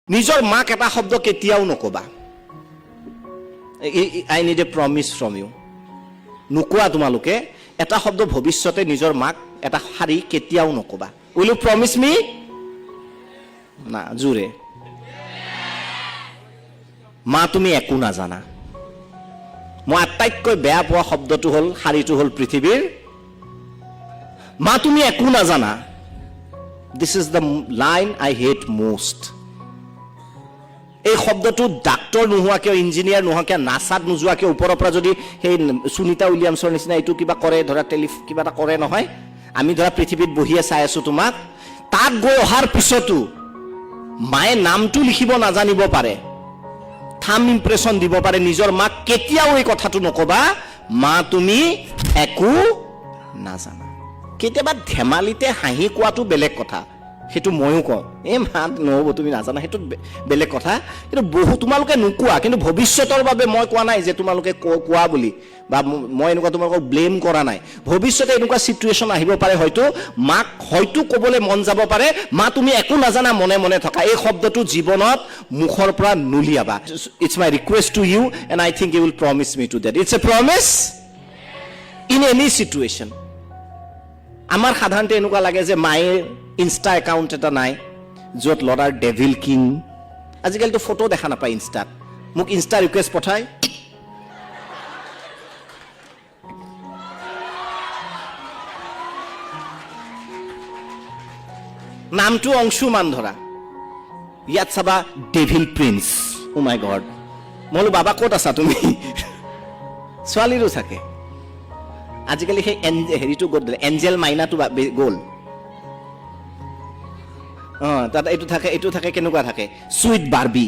নিজৰ মাক এটা শব্দ কেতিয়াও নকবা। I need a promise from you. নোকোৱা তোমালোকে এটা শব্দ ভৱিষ্যতে নিজৰ মাক এটা শাৰী কেতিয়াও নকবা। উইল ইউ প্ৰমিছ মি? না, জোৰে। মা তুমি একো নাজানা। মই আটাইতকৈ বেয়া পোৱা শব্দটো হ'ল, শাৰীটো হ'ল পৃথিৱীৰ মা তুমি একো নাজানা। This is the line I hate most. এই শব্দটো ডাক্তৰ নোহোৱা কিয়, ইঞ্জিনিয়াৰ নোহোৱা কিয়, নাচাত নোযোৱা কিয়, ওপৰৰ পৰা যদি সেই সুনিতা উইলিয়ামছৰ নিচিনা এইটো কিবা কৰে, ধৰা কিবা এটা কৰে নহয়, আমি ধৰা পৃথিৱীত বহিয়ে চাই আছো তোমাক, তাত গৈ অহাৰ পিছতো মায়ে নামটো লিখিব নাজানিব পাৰে, থাম ইম্প্ৰেছন দিব পাৰে, নিজৰ মাক কেতিয়াও এই কথাটো নকবা, মা তুমি একো নাজানা। কেতিয়াবা ধেমালিতে হাঁহি কোৱাটো বেলেগ কথা, সেইটো ময়ো কওঁ, এই মা নহ'ব তুমি নাজানা, সেইটো বেলেগ কথা। কিন্তু তোমালোকে নোকোৱা, কিন্তু ভৱিষ্যতৰ বাবে মই কোৱা নাই যে তোমালোকে কোৱা বুলি, বা মই এনেকুৱা তোমালোকক ব্লেম কৰা নাই। ভৱিষ্যতে এনেকুৱা চিটুৱেশ্যন আহিব পাৰে, হয়তো মাক হয়তো ক'বলৈ মন যাব পাৰে, মা তুমি একো নাজানা, মনে মনে থকা। এই শব্দটো জীৱনত মুখৰ পৰা নুলিয়াবা। It's my request to you and I think you will promise me to date. It's a promise in any situation. আমাৰ সাধাৰণতে এনেকুৱা লাগে যে মায়ে ইনষ্টা একাউণ্ট এটা নাই য'ত ল'ৰাৰ ডেভিল কিং, আজিকালিতো ফটো দেখা নাপায় ইনষ্টাত, মোক ইনষ্টা ৰিকুৱেষ্ট পঠায়, নামটো অংশুমান ধৰা, ইয়াত চাবা ডেভিল প্ৰিন্স। ও মাই গড। মই বোলো বাবা ক'ত আছা তুমি? ছোৱালীৰো থাকে আজিকালি, সেই হেৰিটো গ'ল, এঞ্জেল মাইনাটো গ'ল। তাত এইটো থাকে কেনেকুৱা থাকে, চুইট বাৰ্বি।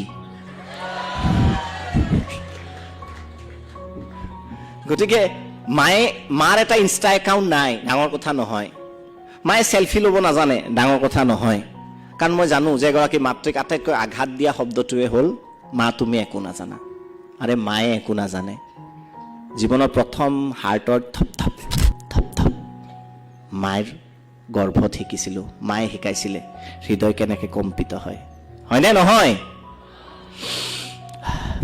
গতিকে মাৰ এটা ইনষ্টা একাউণ্ট নাই, ডাঙৰ কথা নহয়। মায়ে চেলফি ল'ব নাজানে, ডাঙৰ কথা নহয়। কাৰণ মই জানো যে এগৰাকী মাতৃক আটাইতকৈ আঘাত দিয়া শব্দটোৱে হ'ল মা তুমি একো নাজানা। আৰে মায়ে একো নাজানে। জীৱনৰ প্ৰথম হাৰ্টৰ থপ থপ থপ থপ মায়েৰ গৰ্ভত শিকিছিলোঁ, মায়ে শিকাইছিলে হৃদয় কেনেকৈ কম্পিত হয়, হয়নে নহয়?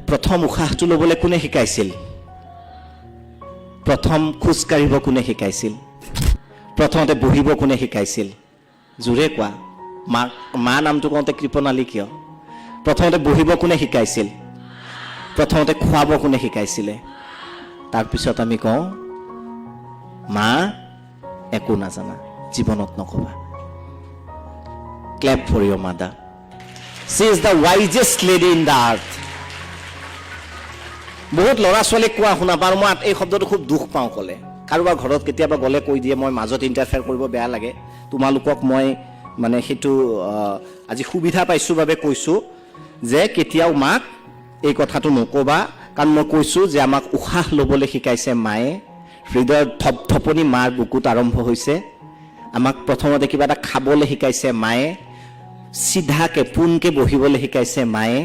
প্ৰথম উশাহটো ল'বলৈ কোনে শিকাইছিল? প্ৰথম খোজ কাঢ়িব কোনে শিকাইছিল? প্ৰথমতে বহিব কোনে শিকাইছিল? জোৰে কোৱা। মা নামটো কওঁতে কৃপণালী কিয়? প্ৰথমতে বহিব কোনে শিকাইছিল? প্ৰথমতে খুৱাব কোনে শিকাইছিলে? তাৰপিছত আমি কওঁ মা একো নাজানা, জীৱনত নকবা। Clap for your mother. She is the wisest lady in the earth. বহুত ল'ৰা ছোৱালীক কোৱা শুনা পাওঁ, মই এই শব্দটো খুব দুখ পাওঁ ক'লে। কাৰোবাৰ ঘৰত কেতিয়াবা গ'লে কৈ দিয়ে, মই মাজত ইণ্টাৰফেয়াৰ কৰিব বেয়া লাগে। তোমালোকক মই মানে সেইটো আজি সুবিধা পাইছোঁ বাবে কৈছোঁ যে কেতিয়াও মাক এই কথাটো নক'বা। কাৰণ মই কৈছোঁ যে আমাক উশাহ ল'বলৈ শিকাইছে মায়ে, হৃদয়ৰ থপথপনি মাৰ বুকুত আৰম্ভ হৈছে। আমাক প্ৰথমতে কিবা এটা খাবলৈ শিকাইছে মায়ে, চিধাকে পোনকে বহিবলৈ শিকাইছে মায়ে,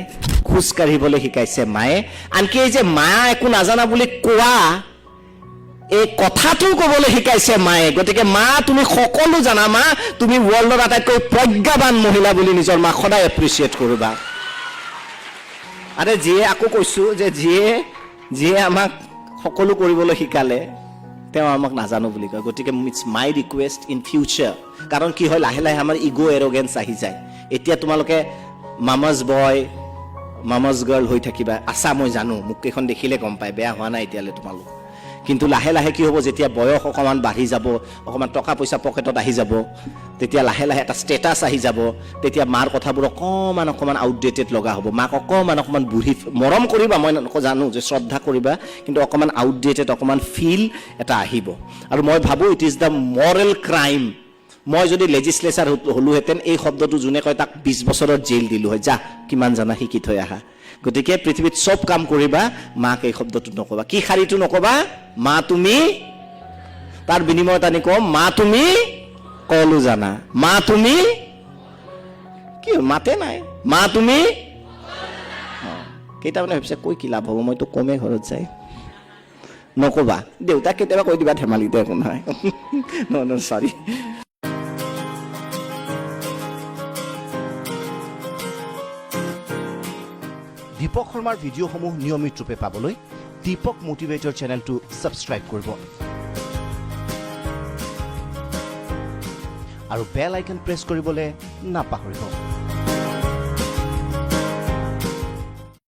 খোজ কাঢ়িবলৈ শিকাইছে মায়ে। আনকি এই যে মা একো নাজানা বুলি কোৱা, এই কথাটো ক'বলৈ শিকাইছে মায়ে। গতিকে মা তুমি সকলো জানা, মা তুমি ৱৰ্ল্ডৰ আটাইতকৈ প্ৰজ্ঞাৱান মহিলা বুলি নিজৰ মাক সদায় এপ্ৰিচিয়েট কৰিবা। আৰে যিয়ে, আকৌ কৈছোঁ যে যিয়ে আমাক সকলো কৰিবলৈ শিকালে তেওঁ আমাক নাজানো বুলি কয়। গতিকে it's my request in future, কাৰণ কি হয় লাহে লাহে আমাৰ ইগ' এৰগেঞ্চ আহি যায়। এতিয়া তোমালোকে মামাজ বয় মামাজ গাৰ্ল হৈ থাকিবা, আছা মই জানো, মোক কেইখন দেখিলে গম পায়, বেয়া হোৱা নাই এতিয়ালৈ তোমালোক। কিন্তু লাহে লাহে কি হ'ব, যেতিয়া বয়স অকণমান বাঢ়ি যাব, অকণমান টকা পইচা পকেটত আহি যাব, তেতিয়া লাহে লাহে এটা ষ্টেটাছ আহি যাব, তেতিয়া মাৰ কথাবোৰ অকণমান আউটডেটেড লগা হ'ব। মাক অকণমান বুঢ়ী, মৰম কৰিবা, মই জানো যে শ্ৰদ্ধা কৰিবা, কিন্তু অকণমান আউটডেটেড, অকণমান ফিল এটা আহিব। আৰু মই ভাবোঁ it is the Morrell crime. মই যদি লেজিছলেচাৰ হ'লোহেঁতেন, এই শব্দটো যোনে কয় তাক 20 বছৰৰ জেইল দিলোঁ হয়, যা কিমান জানা শিকি থৈ আহা। গতিকে পৃথিৱীত চব কাম কৰিবা, মাক এই শব্দটো নকবা। কি শাৰীটো নকবা? মা তুমি, তাৰ বিনিময়ত আনি কম মা তুমি কলো জানা, মা তুমি কি মাতে নাই, মা তুমি কেইটামানে ভাবিছে কৈ কি লাভ হ'ব, মইতো কমে ঘৰত যাই নকবা। দেউতাক কেতিয়াবা কৈ দিবা ধেমালিতে, একো নহয়। ন চৰি। দীপক শৰ্মাৰ ভিডিঅ'সমূহ নিয়মিত ৰূপে পাবলৈ দীপক মটিভেটৰ চেনেলটো ছাবস্ক্ৰাইব কৰিব আৰু বেল আইকন প্ৰেছ কৰিবলৈ নাপাহৰিব।